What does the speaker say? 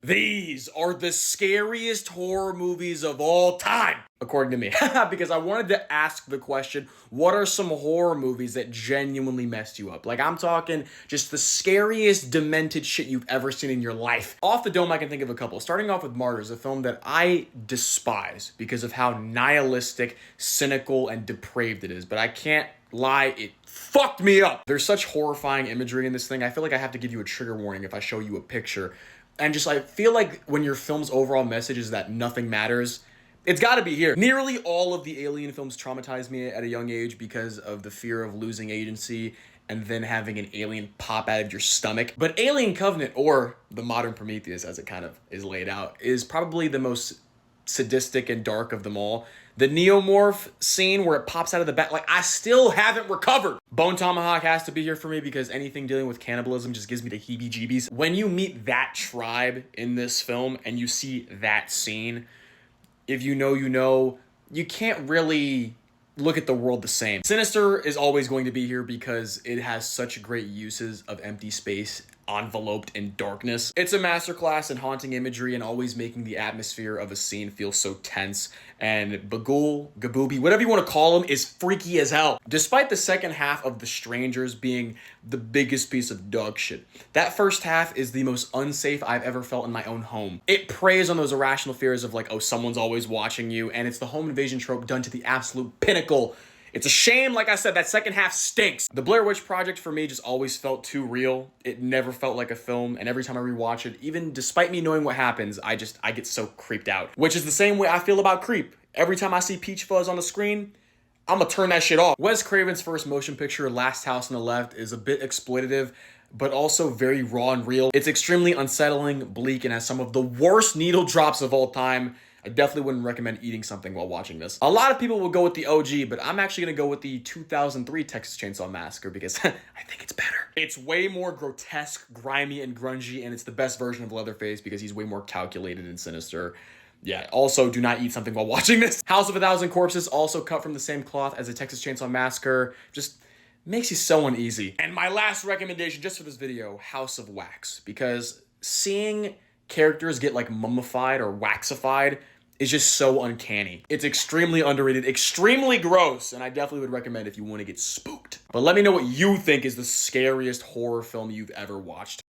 These are the scariest horror movies of all time, according to me. Because I wanted to ask the question, what are some horror movies that genuinely messed you up? Like, I'm talking just the scariest, demented shit you've ever seen in your life. Off the dome, I can think of a couple. Starting off with Martyrs, a film that I despise because of how nihilistic, cynical, and depraved it is. But I can't lie, it fucked me up. There's such horrifying imagery in this thing. I feel like I have to give you a trigger warning if I show you a picture. And just, I feel like when your film's overall message is that nothing matters, it's gotta be here. Nearly all of the Alien films traumatized me at a young age because of the fear of losing agency and then having an alien pop out of your stomach. But Alien Covenant, or the modern Prometheus as it kind of is laid out, is probably the most sadistic and dark of them all. The Neomorph scene where it pops out of the back, like, I still haven't recovered. Bone Tomahawk has to be here for me because anything dealing with cannibalism just gives me the heebie-jeebies. When you meet that tribe in this film and you see that scene, if you know, you know, you can't really look at the world the same. Sinister is always going to be here because it has such great uses of empty space enveloped in darkness. It's a masterclass in haunting imagery and always making the atmosphere of a scene feel so tense. And Bughuul, Gabooby, whatever you want to call him, is freaky as hell. Despite the second half of The Strangers being the biggest piece of dog shit, that first half is the most unsafe I've ever felt in my own home. It preys on those irrational fears of like, oh, someone's always watching you, and it's the home invasion trope done to the absolute pinnacle. It's a shame, like I said, that second half stinks. The Blair Witch Project for me just always felt too real. It never felt like a film, and every time I rewatch it, even despite me knowing what happens, I get so creeped out. Which is the same way I feel about Creep. Every time I see Peach Fuzz on the screen, I'm gonna turn that shit off. Wes Craven's first motion picture, Last House on the Left, is a bit exploitative, but also very raw and real. It's extremely unsettling, bleak, and has some of the worst needle drops of all time. I definitely wouldn't recommend eating something while watching this. A lot of people will go with the OG, but I'm actually gonna go with the 2003 Texas Chainsaw Massacre because I think it's better. It's way more grotesque, grimy, and grungy, and it's the best version of Leatherface because he's way more calculated and sinister. Yeah, also do not eat something while watching this. House of a Thousand Corpses, also cut from the same cloth as the Texas Chainsaw Massacre, just makes you so uneasy. And my last recommendation just for this video, House of Wax, because seeing characters get like mummified or waxified is just so uncanny. It's extremely underrated, extremely gross, and I definitely would recommend if you want to get spooked. But let me know what you think is the scariest horror film you've ever watched.